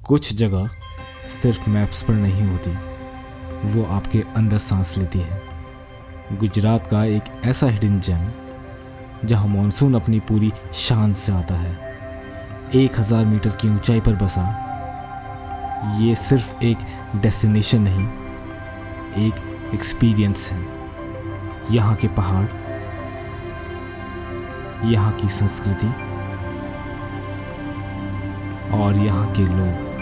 कुछ जगह सिर्फ मैप्स पर नहीं होती, वो आपके अंदर सांस लेती है। गुजरात का एक ऐसा हिडन जेम जहां मॉनसून अपनी पूरी शान से आता है, 1000 मीटर की ऊंचाई पर बसा। ये सिर्फ एक डेस्टिनेशन नहीं, एक एक्सपीरियंस है। यहाँ के पहाड़, यहाँ की संस्कृति और यहाँ के लोग।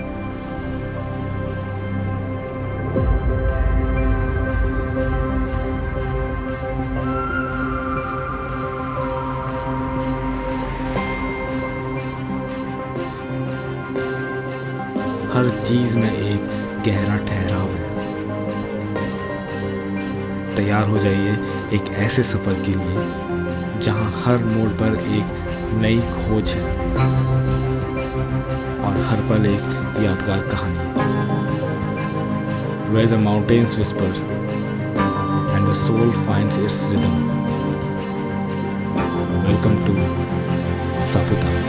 हर चीज में एक गहरा ठहराव है। तैयार हो जाइए एक ऐसे सफर के लिए जहां हर मोड़ पर एक नई खोज है और हर पल एक यादगार कहानी। Where the mountains whisper and the soul finds its rhythm. Welcome to Saputara.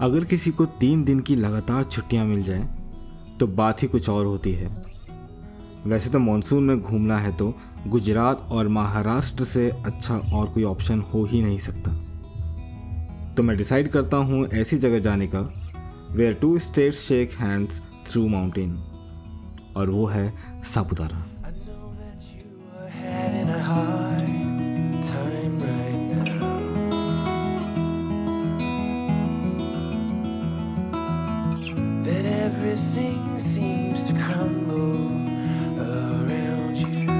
अगर किसी को 3 दिन की लगातार छुट्टियां मिल जाएं, तो बात ही कुछ और होती है। वैसे तो मॉनसून में घूमना है तो गुजरात और महाराष्ट्र से अच्छा और कोई ऑप्शन हो ही नहीं सकता। तो मैं डिसाइड करता हूँ ऐसी जगह जाने का where 2 states shake hands through mountain, और वो है Saputara. Everything seems to crumble around you.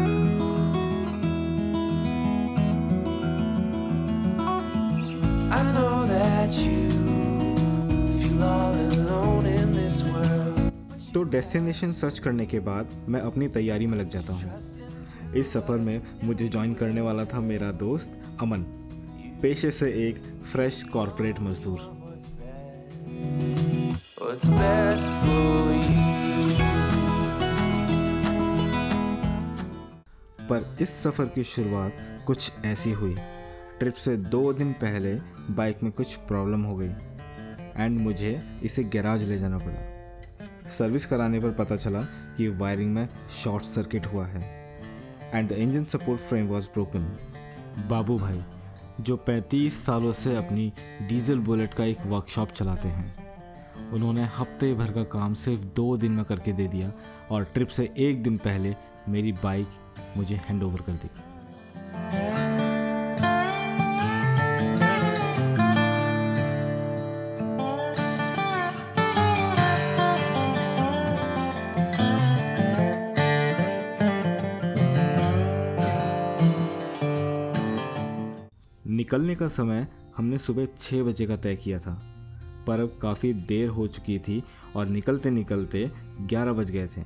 I know that you feel all alone in this world. तो डेस्टिनेशन सर्च करने के बाद मैं अपनी तैयारी में लग जाता हूँ। इस सफ़र में मुझे ज्वाइन करने वाला था मेरा दोस्त अमन, पेशे से एक फ्रेश कॉर्पोरेट मजदूर। What's best for you? पर इस सफ़र की शुरुआत कुछ ऐसी हुई। ट्रिप से 2 दिन पहले बाइक में कुछ प्रॉब्लम हो गई एंड मुझे इसे गैराज ले जाना पड़ा। सर्विस कराने पर पता चला कि वायरिंग में शॉर्ट सर्किट हुआ है and the engine support frame was broken. बाबू भाई, जो 35 सालों से अपनी डीजल बुलेट का एक वर्कशॉप चलाते हैं, उन्होंने हफ्ते भर का काम सिर्फ 2 दिन में करके दे दिया और ट्रिप से 1 दिन पहले मेरी बाइक मुझे हैंड ओवर कर दी। निकलने का समय हमने सुबह 6 बजे का तय किया था, पर अब काफ़ी देर हो चुकी थी और निकलते निकलते 11 बज गए थे।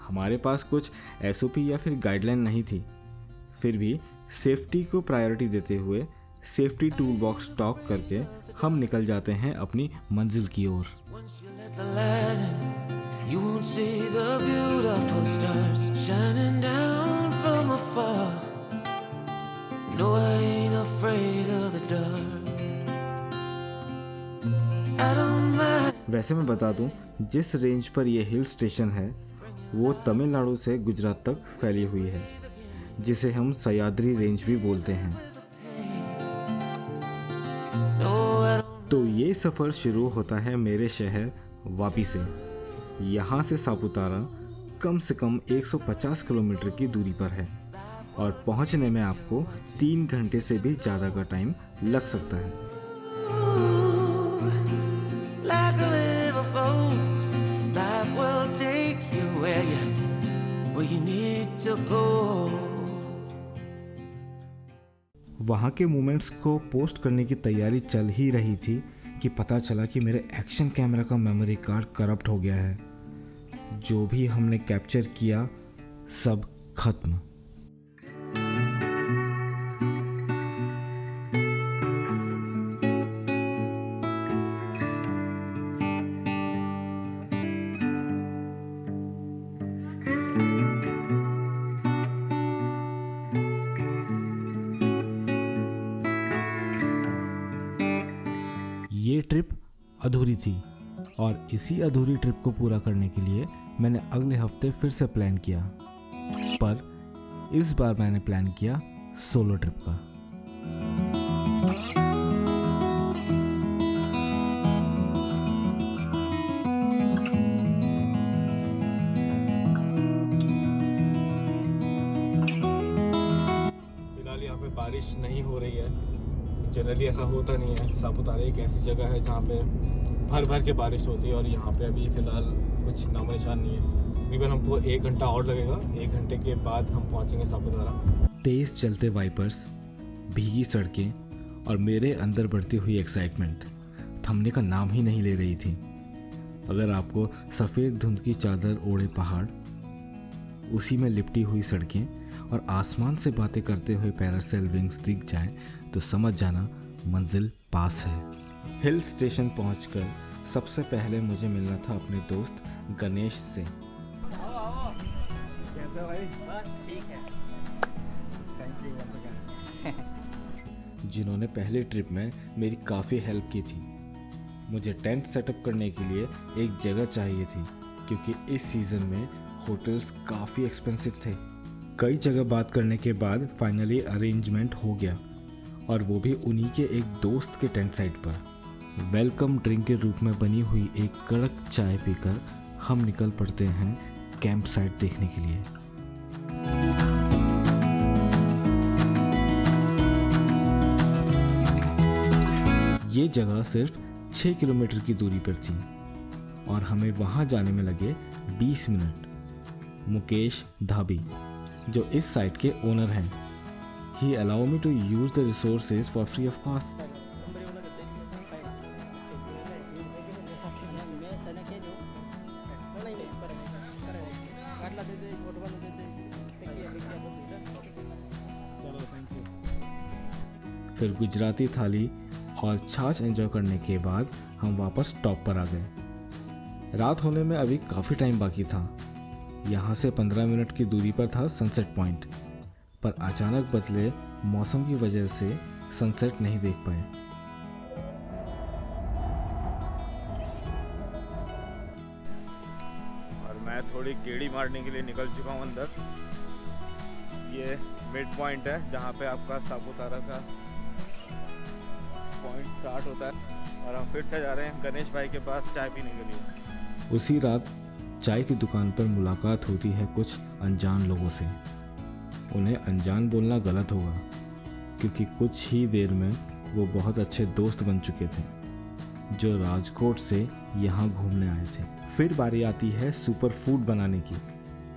हमारे पास कुछ एसओपी या फिर गाइडलाइन नहीं थी, फिर भी सेफ्टी को प्रायोरिटी देते हुए सेफ्टी टूल बॉक्स स्टॉक करके हम निकल जाते हैं अपनी मंजिल की ओर। वैसे मैं बता दूं, जिस रेंज पर यह हिल स्टेशन है वो तमिलनाडु से गुजरात तक फैली हुई है, जिसे हम सह्याद्री रेंज भी बोलते हैं। तो ये सफ़र शुरू होता है मेरे शहर वापी से। यहाँ से सापुतारा कम से कम 150 किलोमीटर की दूरी पर है और पहुँचने में आपको 3 घंटे से भी ज़्यादा का टाइम लग सकता है। where you need to go. वहाँ के मोमेंट्स को पोस्ट करने की तैयारी चल ही रही थी कि पता चला कि मेरे एक्शन कैमरा का मेमोरी कार्ड करप्ट हो गया है। जो भी हमने कैप्चर किया सब खत्म। ये ट्रिप अधूरी थी और इसी अधूरी ट्रिप को पूरा करने के लिए मैंने अगले हफ्ते फिर से प्लान किया, पर इस बार मैंने प्लान किया सोलो ट्रिप का। फिलहाल यहाँ पे बारिश नहीं हो रही है। जनरली ऐसा होता नहीं है। सापुतारा एक ऐसी जगह है जहाँ पे भर भर के बारिश होती है और यहाँ पे अभी फ़िलहाल कुछ नामो निशान नहीं है। तकरीबन हमको 1 घंटा और लगेगा। 1 घंटे के बाद हम पहुँचेंगे सापुतारा। तेज़ चलते वाइपर्स, भीगी सड़कें और मेरे अंदर बढ़ती हुई एक्साइटमेंट थमने का नाम ही नहीं ले रही थी। अगर आपको सफ़ेद धुंध की चादर ओढ़े पहाड़, उसी में लिपटी हुई सड़कें और आसमान से बातें करते हुए पैरासेल विंग्स दिख जाएं तो समझ जाना मंजिल पास है। हिल स्टेशन पहुंचकर सबसे पहले मुझे मिलना था अपने दोस्त गणेश से। कैसे भाई? बस ठीक है। Thank you once again. जिन्होंने पहले ट्रिप में मेरी काफ़ी हेल्प की थी। मुझे टेंट सेटअप करने के लिए एक जगह चाहिए थी क्योंकि इस सीज़न में होटल्स काफ़ी एक्सपेंसिव थे। कई जगह बात करने के बाद फाइनली अरेंजमेंट हो गया और वो भी उन्हीं के एक दोस्त के टेंट साइट पर। वेलकम ड्रिंक के रूप में बनी हुई एक कड़क चाय पीकर हम निकल पड़ते हैं कैंप साइट देखने के लिए। ये जगह सिर्फ 6 किलोमीटर की दूरी पर थी और हमें वहाँ जाने में लगे 20 मिनट। मुकेश धाबी, जो इस साइट के ओनर हैं, he allowed me to use the resources for free of cost. फिर गुजराती थाली और छाछ एंजॉय करने के बाद हम वापस टॉप पर आ गए। रात होने में अभी काफ़ी टाइम बाकी था। यहाँ से 15 मिनट की दूरी पर था सनसेट पॉइंट, पर अचानक बदले मौसम की वजह से सनसेट नहीं देख पाए। और मैं थोड़ी गेड़ी मारने के लिए निकल चुका हूँ अंदर। ये मिड पॉइंट है जहाँ पे आपका सापुतारा का पॉइंट स्टार्ट होता है और हम फिर से जा रहे हैं गणेश भाई के पास चाय पीने के लिए। उसी रात चाय की दुकान पर मुलाकात होती है कुछ अनजान लोगों से। उन्हें अनजान बोलना गलत होगा क्योंकि कुछ ही देर में वो बहुत अच्छे दोस्त बन चुके थे जो राजकोट से यहाँ घूमने आए थे। फिर बारी आती है सुपर फूड बनाने की।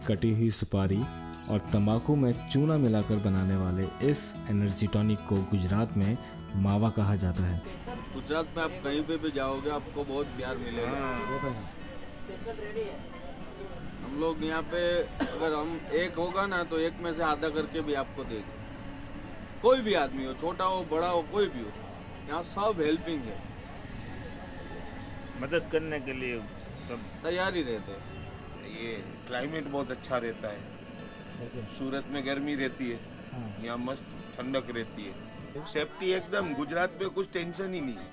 कटी हुई सुपारी और तंबाकू में चूना मिलाकर बनाने वाले इस एनर्जी टॉनिक को गुजरात में मावा कहा जाता है। गुजरात में आप कहीं पे भी जाओगे आपको बहुत प्यार मिलेगा। हम लोग यहाँ पे अगर हम एक होगा ना तो एक में से आधा करके भी आपको देंगे। कोई भी आदमी हो, छोटा हो बड़ा हो, कोई भी हो, यहाँ सब हेल्पिंग है, मदद करने के लिए सब तैयार ही रहते हैं। ये क्लाइमेट बहुत अच्छा रहता है। सूरत में गर्मी रहती है, यहाँ मस्त ठंडक रहती है। सेफ्टी एकदम, गुजरात में कुछ टेंशन ही नहीं है।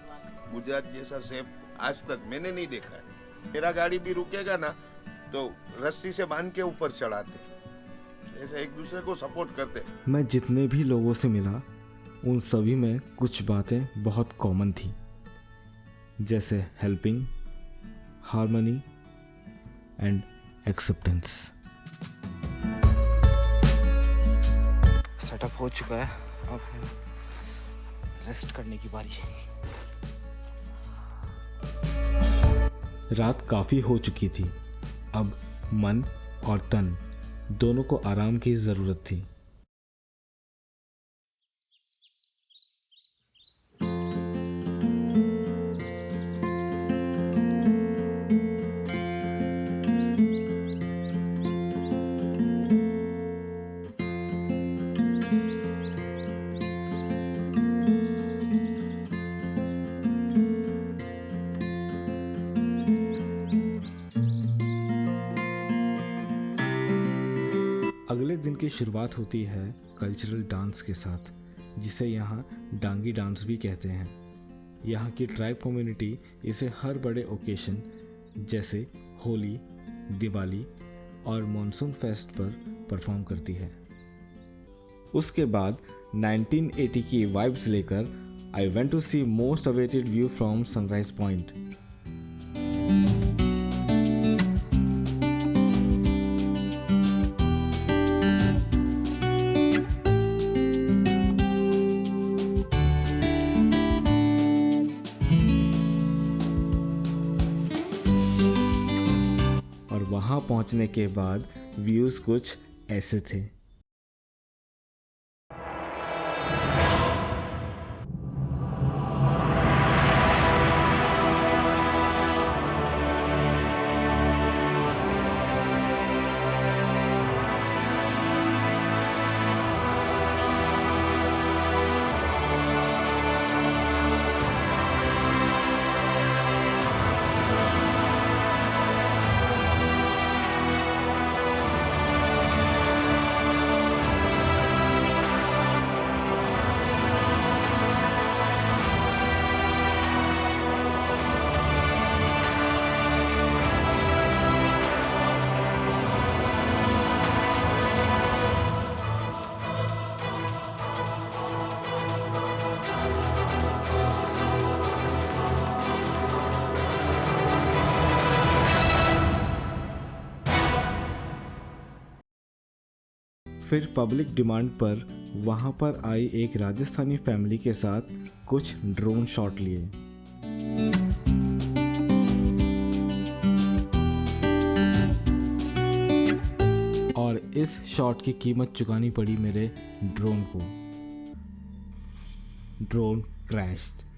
गुजरात जैसा सेफ आज तक मैंने नहीं देखा है। मेरा गाड़ी भी रुकेगा ना तो रस्सी से बांध के ऊपर चढ़ाते, ऐसे एक दूसरे को सपोर्ट करते। मैं जितने भी लोगों से मिला उन सभी में कुछ बातें बहुत कॉमन थी, जैसे helping, harmony and acceptance. Setup हो चुका है, अब रेस्ट करने की बारी है। रात काफ़ी हो चुकी थी। अब मन और तन दोनों को आराम की ज़रूरत थी। अगले दिन की शुरुआत होती है कल्चरल डांस के साथ, जिसे यहाँ डांगी डांस भी कहते हैं। यहाँ की ट्राइब कम्युनिटी इसे हर बड़े ओकेशन जैसे होली, दिवाली और मॉनसून फेस्ट पर परफॉर्म करती है। उसके बाद 1980 की वाइब्स लेकर I went to see most awaited view from sunrise point. और वहाँ पहुँचने के बाद व्यूज़ कुछ ऐसे थे। फिर पब्लिक डिमांड पर वहाँ पर आई एक राजस्थानी फैमिली के साथ कुछ ड्रोन शॉट लिए। और इस शॉट की कीमत चुकानी पड़ी मेरे ड्रोन को। Drone crashed.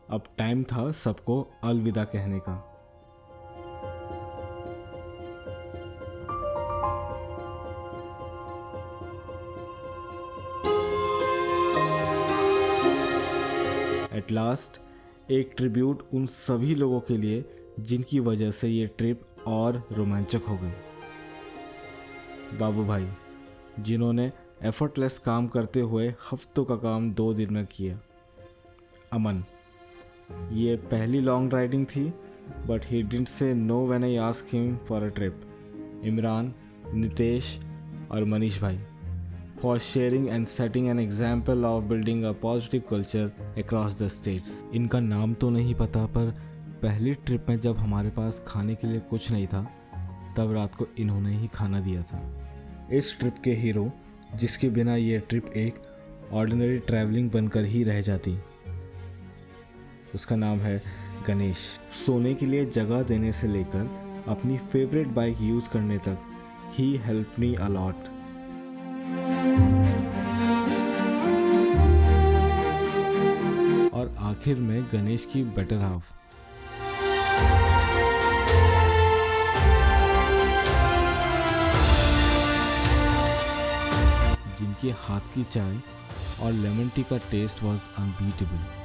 अब टाइम था सबको अलविदा कहने का। एट लास्ट एक ट्रिब्यूट उन सभी लोगों के लिए जिनकी वजह से ये ट्रिप और रोमांचक हो गई। बाबू भाई, जिन्होंने एफर्टलेस काम करते हुए हफ्तों का काम 2 दिन में किया। अमन, ये पहली लॉन्ग राइडिंग थी, but he didn't say know when I asked him for a trip. Imran, Nitesh और मनीष भाई, for sharing and setting an example of building a positive culture across the states. इनका नाम तो नहीं पता, पर पहली ट्रिप में जब हमारे पास खाने के लिए कुछ नहीं था, तब रात को इन्होंने ही खाना दिया था। इस ट्रिप के हीरो, जिसके बिना ये ट्रिप एक ऑर्डिनरी ट्रैवलिंग बनकर ही रह जाती, उसका नाम है गणेश। सोने के लिए जगह देने से लेकर अपनी फेवरेट बाइक यूज़ करने तक ही हेल्प मी अ लॉट। और आखिर में गणेश की बेटर हाफ, जिनके हाथ की चाय और लेमन टी का टेस्ट वाज अनबीटेबल।